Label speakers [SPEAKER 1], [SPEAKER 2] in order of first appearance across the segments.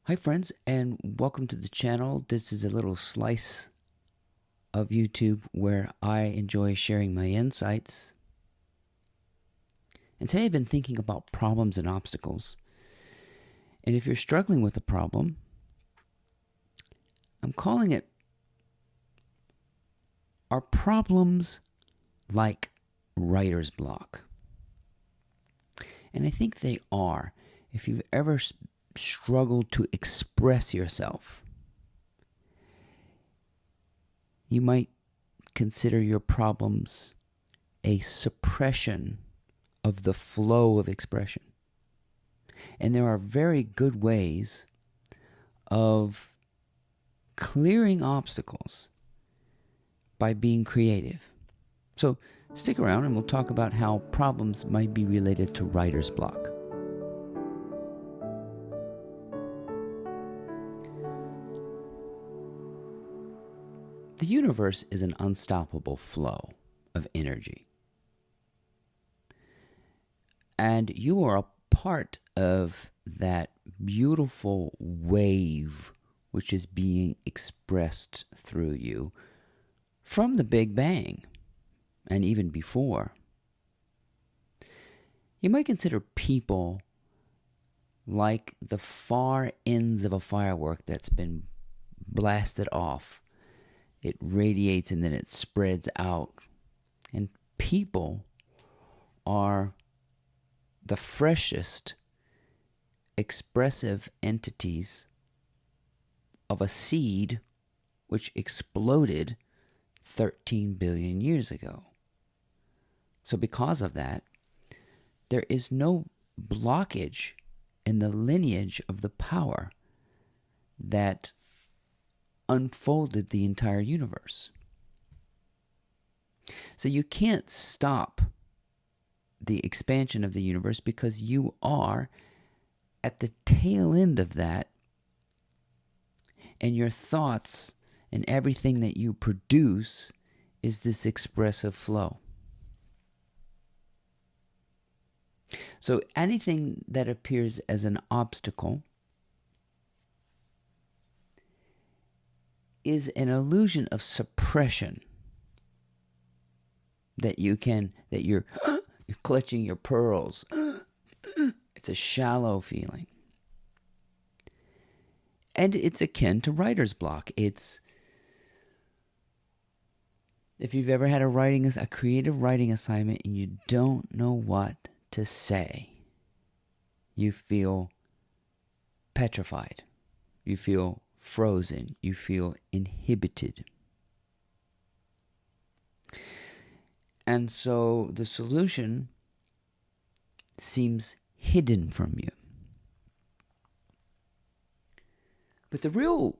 [SPEAKER 1] Hi, friends, and welcome to the channel. This is a little slice of YouTube where I enjoy sharing my insights. And today I've been thinking about problems and obstacles. And if you're struggling with a problem, I'm calling it, are problems like writer's block? And I think they are. If you've ever struggled to express yourself, you might consider your problems a suppression of the flow of expression. And there are very good ways of clearing obstacles by being creative. So stick around and we'll talk about how problems might be related to writer's block. The universe is an unstoppable flow of energy. And you are a part of that beautiful wave which is being expressed through you from the Big Bang and even before. You might consider people like the far ends of a firework that's been blasted off. It radiates and then it spreads out. And people are the freshest expressive entities of a seed which exploded 13 billion years ago. So because of that, there is no blockage in the lineage of the power that unfolded the entire universe. So you can't stop the expansion of the universe because you are at the tail end of that, and your thoughts and everything that you produce is this expressive flow. So anything that appears as an obstacle is an illusion of suppression that you're clutching your pearls. It's a shallow feeling. And it's akin to writer's block. It's, if you've ever had a creative writing assignment and you don't know what to say, you feel petrified. You feel frozen. You feel inhibited. And so the solution seems hidden from you. But the real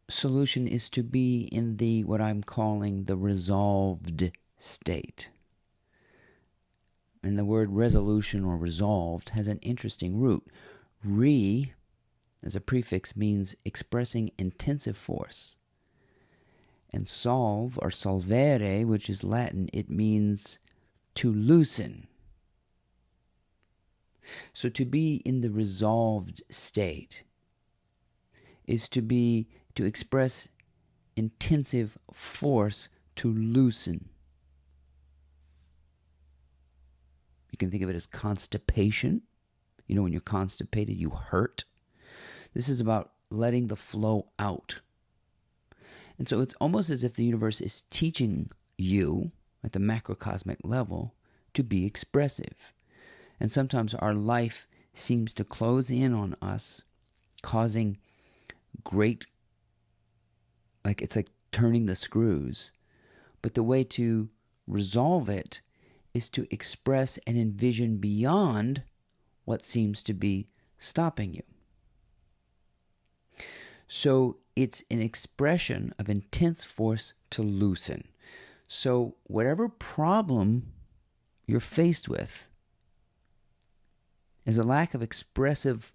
[SPEAKER 1] solution is to be in what I'm calling the resolved state. And the word resolution or resolved has an interesting root. Re, as a prefix, means expressing intensive force. And solve, or solvere, which is Latin, it means to loosen. So to be in the resolved state is to express intensive force to loosen. You can think of it as constipation. You know, when you're constipated, you hurt. This is about letting the flow out. And so it's almost as if the universe is teaching you at the macrocosmic level to be expressive. And sometimes our life seems to close in on us, causing it's like turning the screws. But the way to resolve it is to express and envision beyond what seems to be stopping you. So it's an expression of intense force to loosen. So whatever problem you're faced with is a lack of expressive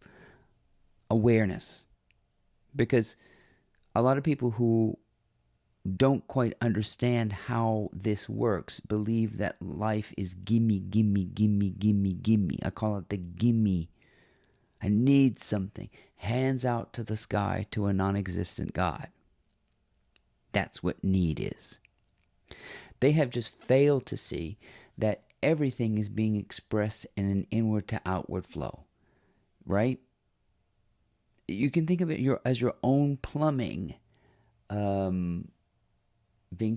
[SPEAKER 1] awareness. Because a lot of people who don't quite understand how this works believe that life is gimme, gimme, gimme, gimme, gimme. I call it the gimme I need something. Hands out to the sky to a non-existent God. That's what need is. They have just failed to see that everything is being expressed in an inward to outward flow, right? You can think of it as your own plumbing. Being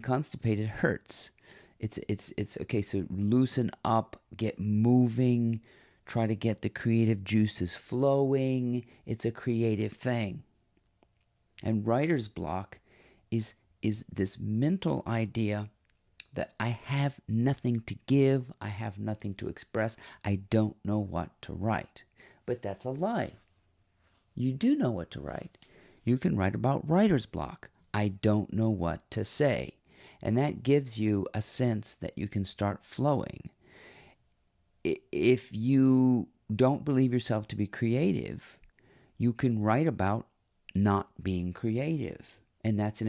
[SPEAKER 1] constipated hurts. It's okay. So loosen up, get moving, try to get the creative juices flowing. It's a creative thing. And writer's block is this mental idea that I have nothing to give, I have nothing to express, I don't know what to write. But that's a lie. You do know what to write. You can write about writer's block. I don't know what to say. And that gives you a sense that you can start flowing. If you don't believe yourself to be creative, you can write about not being creative. And that's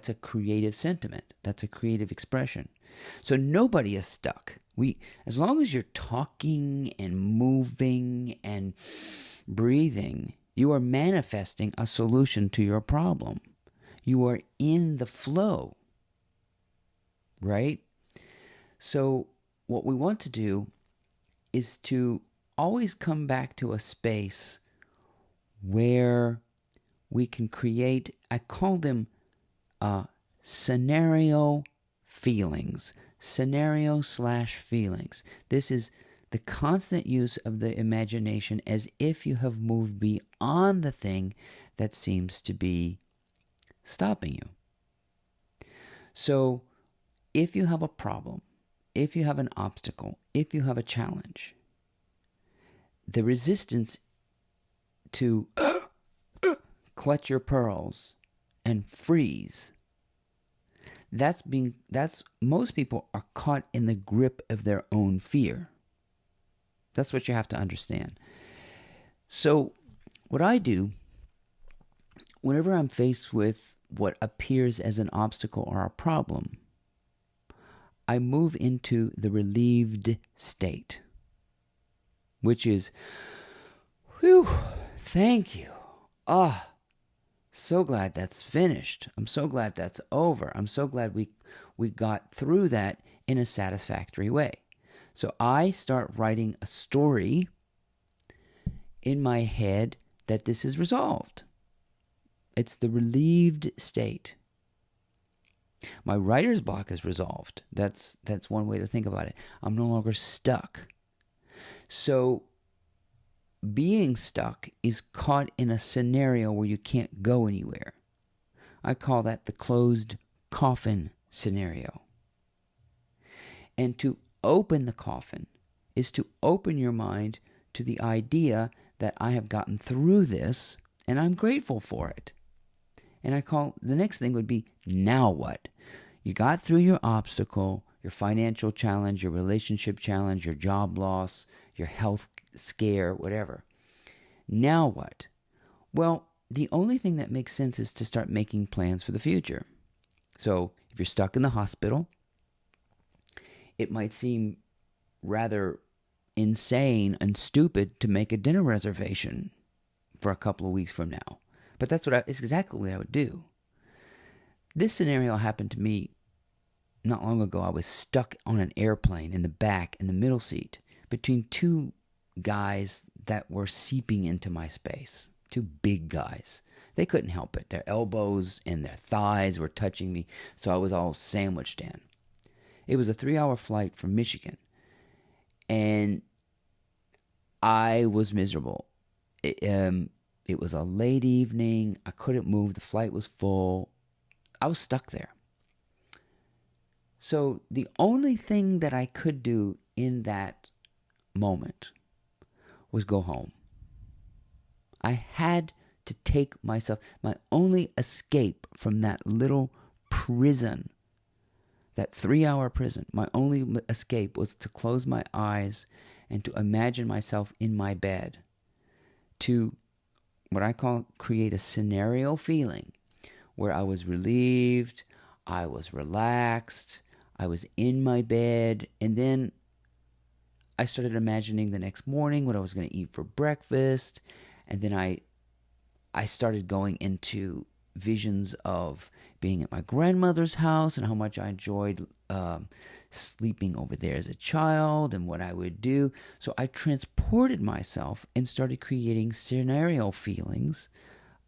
[SPEAKER 1] a creative sentiment. That's a creative expression. So nobody is stuck. As long as you're talking and moving and breathing, you are manifesting a solution to your problem. You are in the flow, right? So what we want to do is to always come back to a space where we can create, I call them scenario feelings. Scenario/feelings. This is the constant use of the imagination as if you have moved beyond the thing that seems to be stopping you. So if you have a problem, if you have an obstacle, if you have a challenge, the resistance to clutch your pearls and freeze, that's most people are caught in the grip of their own fear. That's what you have to understand. So what I do whenever I'm faced with what appears as an obstacle or a problem, I move into the relieved state, which is, whew, thank you. So glad that's finished. I'm so glad that's over. I'm so glad we got through that in a satisfactory way. So I start writing a story in my head that this is resolved. It's the relieved state. My writer's block is resolved. That's one way to think about it. I'm no longer stuck. So being stuck is caught in a scenario where you can't go anywhere. I call that the closed coffin scenario. And to open the coffin is to open your mind to the idea that I have gotten through this and I'm grateful for it. And I call the next thing would be, now what? You got through your obstacle, your financial challenge, your relationship challenge, your job loss, your health scare, whatever. Now what? Well, the only thing that makes sense is to start making plans for the future. So if you're stuck in the hospital, it might seem rather insane and stupid to make a dinner reservation for a couple of weeks from now. But it's exactly what I would do. This scenario happened to me not long ago. I was stuck on an airplane in the back, in the middle seat, between two guys that were seeping into my space. Two big guys. They couldn't help it. Their elbows and their thighs were touching me, so I was all sandwiched in. It was a 3-hour flight from Michigan, and I was miserable. It was a late evening. I couldn't move. The flight was full. I was stuck there. So the only thing that I could do in that moment was go home. I had to take myself, my only escape from that little prison, that 3-hour prison, my only escape was to close my eyes and to imagine myself in my bed, to what I call create a scenario feeling where I was relieved, I was relaxed, I was in my bed, and then I started imagining the next morning what I was going to eat for breakfast. And then I started going into visions of being at my grandmother's house and how much I enjoyed sleeping over there as a child and what I would do. So I transported myself and started creating scenario feelings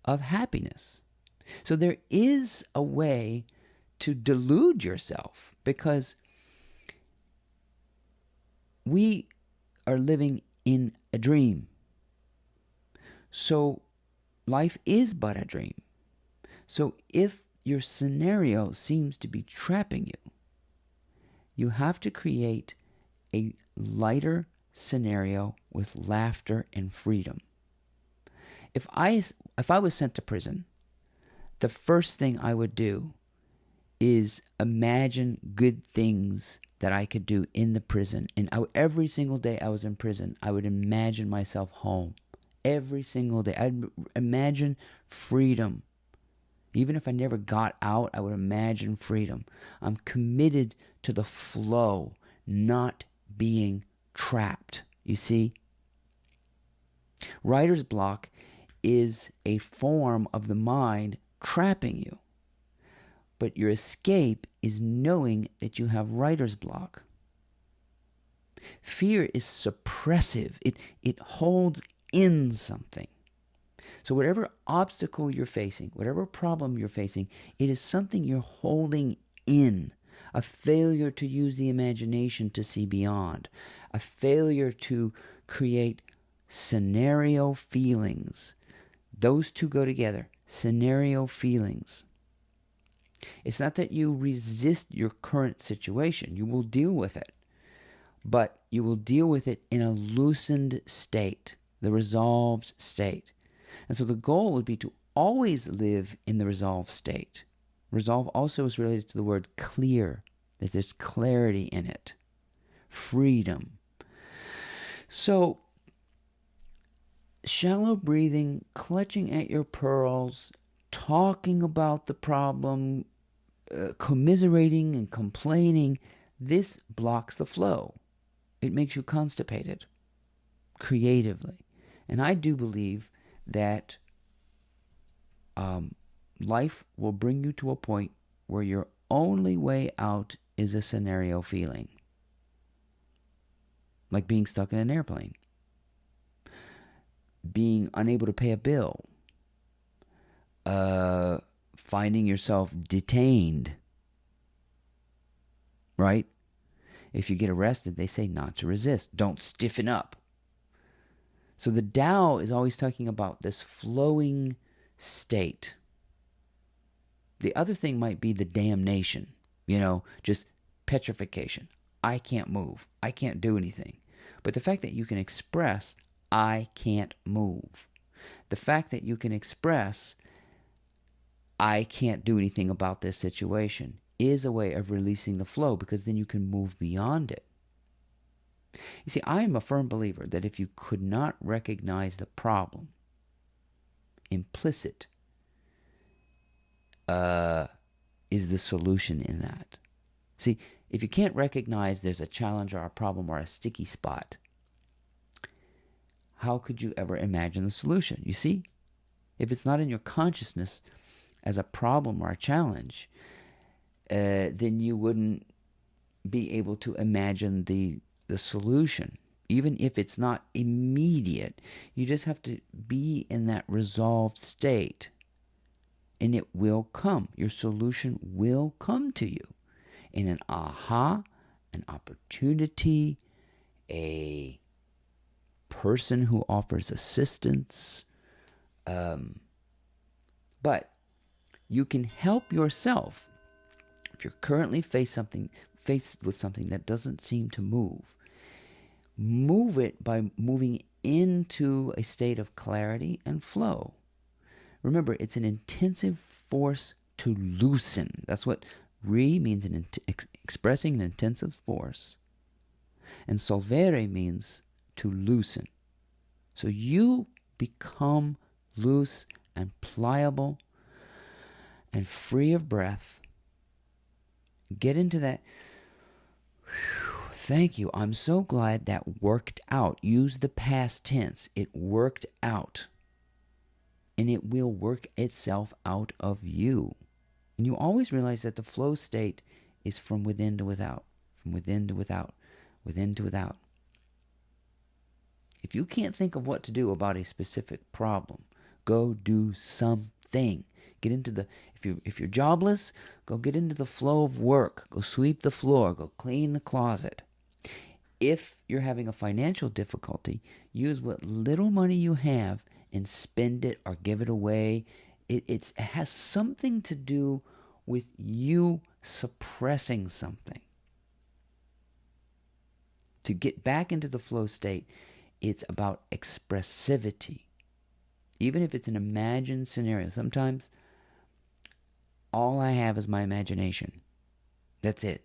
[SPEAKER 1] of happiness. So there is a way to delude yourself, because we are living in a dream. So life is but a dream. So if your scenario seems to be trapping you, you have to create a lighter scenario with laughter and freedom. If I was sent to prison, the first thing I would do is imagine good things that I could do in the prison. And every single day I was in prison, I would imagine myself home. Every single day. I'd imagine freedom. Even if I never got out, I would imagine freedom. I'm committed to the flow, not being trapped. You see? Writer's block is a form of the mind trapping you. But your escape is knowing that you have writer's block. Fear is suppressive. It holds in something. So whatever obstacle you're facing, whatever problem you're facing, it is something you're holding in. A failure to use the imagination to see beyond. A failure to create scenario feelings. Those two go together. Scenario feelings. It's not that you resist your current situation. You will deal with it. But you will deal with it in a loosened state, the resolved state. And so the goal would be to always live in the resolved state. Resolve also is related to the word clear, that there's clarity in it. Freedom. So, shallow breathing, clutching at your pearls, talking about the problem, commiserating and complaining, this blocks the flow. It makes you constipated creatively. And I do believe that life will bring you to a point where your only way out is a scenario feeling. Like being stuck in an airplane. Being unable to pay a bill. Finding yourself detained. Right? If you get arrested, they say not to resist. Don't stiffen up. So the Tao is always talking about this flowing state. The other thing might be the damnation. Just petrification. I can't move. I can't do anything. But the fact that you can express, I can't move. The fact that you can express, I can't do anything about this situation, is a way of releasing the flow, because then you can move beyond it. You see, I am a firm believer that if you could not recognize the problem, implicit is the solution in that. See, if you can't recognize there's a challenge or a problem or a sticky spot, how could you ever imagine the solution? You see, if it's not in your consciousness as a problem or a challenge, then you wouldn't be able to imagine the solution. Even if it's not immediate, you just have to be in that resolved state, and it will come. Your solution will come to you in an aha, an opportunity, a person who offers assistance. But you can help yourself if you're currently faced with something that doesn't seem to move. Move it by moving into a state of clarity and flow. Remember, it's an intensive force to loosen. That's what re means, expressing an intensive force. And solvere means to loosen. So you become loose and pliable and free of breath. Get into that thank you. I'm so glad that worked out. Use the past tense. It worked out. And it will work itself out of you. And you always realize that the flow state is from within to without. From within to without. Within to without. If you can't think of what to do about a specific problem, go do something. Get into the, if you're jobless, go get into the flow of work. Go sweep the floor. Go clean the closet. If you're having a financial difficulty, use what little money you have and spend it or give it away. It has something to do with you suppressing something. To get back into the flow state, it's about expressivity. Even if it's an imagined scenario, sometimes all I have is my imagination. That's it.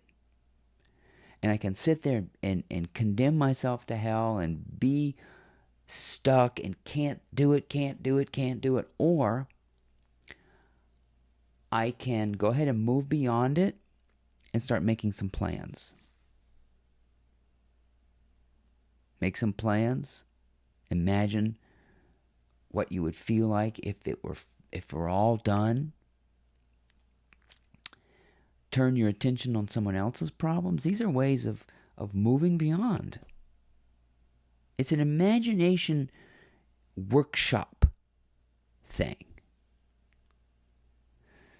[SPEAKER 1] And I can sit there and condemn myself to hell and be stuck and can't do it. Or I can go ahead and move beyond it and start making some plans. Make some plans. Imagine what you would feel like if it were all done. Turn your attention on someone else's problems. These are ways of moving beyond. It's an imagination workshop thing.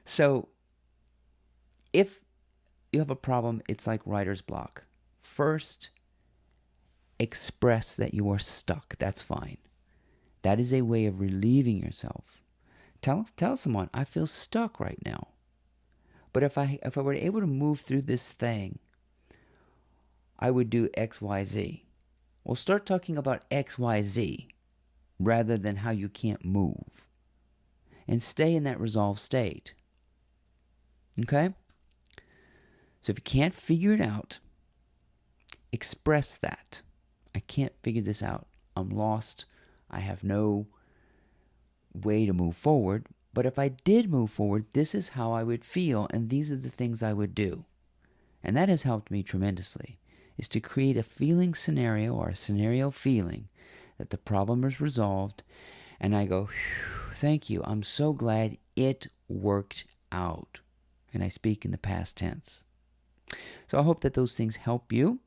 [SPEAKER 1] So, if you have a problem, it's like writer's block. First, express that you are stuck. That's fine. That is a way of relieving yourself. Tell someone, I feel stuck right now. But if I were able to move through this thing, I would do X, Y, Z. Well, start talking about X, Y, Z rather than how you can't move. And stay in that resolved state. Okay? So if you can't figure it out, express that. I can't figure this out. I'm lost. I have no way to move forward. But if I did move forward, this is how I would feel, and these are the things I would do. And that has helped me tremendously, is to create a feeling scenario or a scenario feeling that the problem is resolved, and I go, thank you, I'm so glad it worked out. And I speak in the past tense. So I hope that those things help you.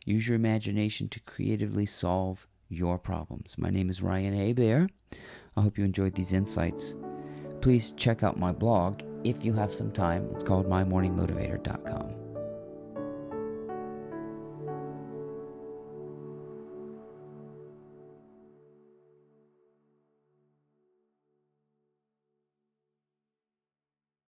[SPEAKER 1] Use your imagination to creatively solve your problems. My name is Ryan Hebert. I hope you enjoyed these insights. Please check out my blog if you have some time. It's called mymorningmotivator.com.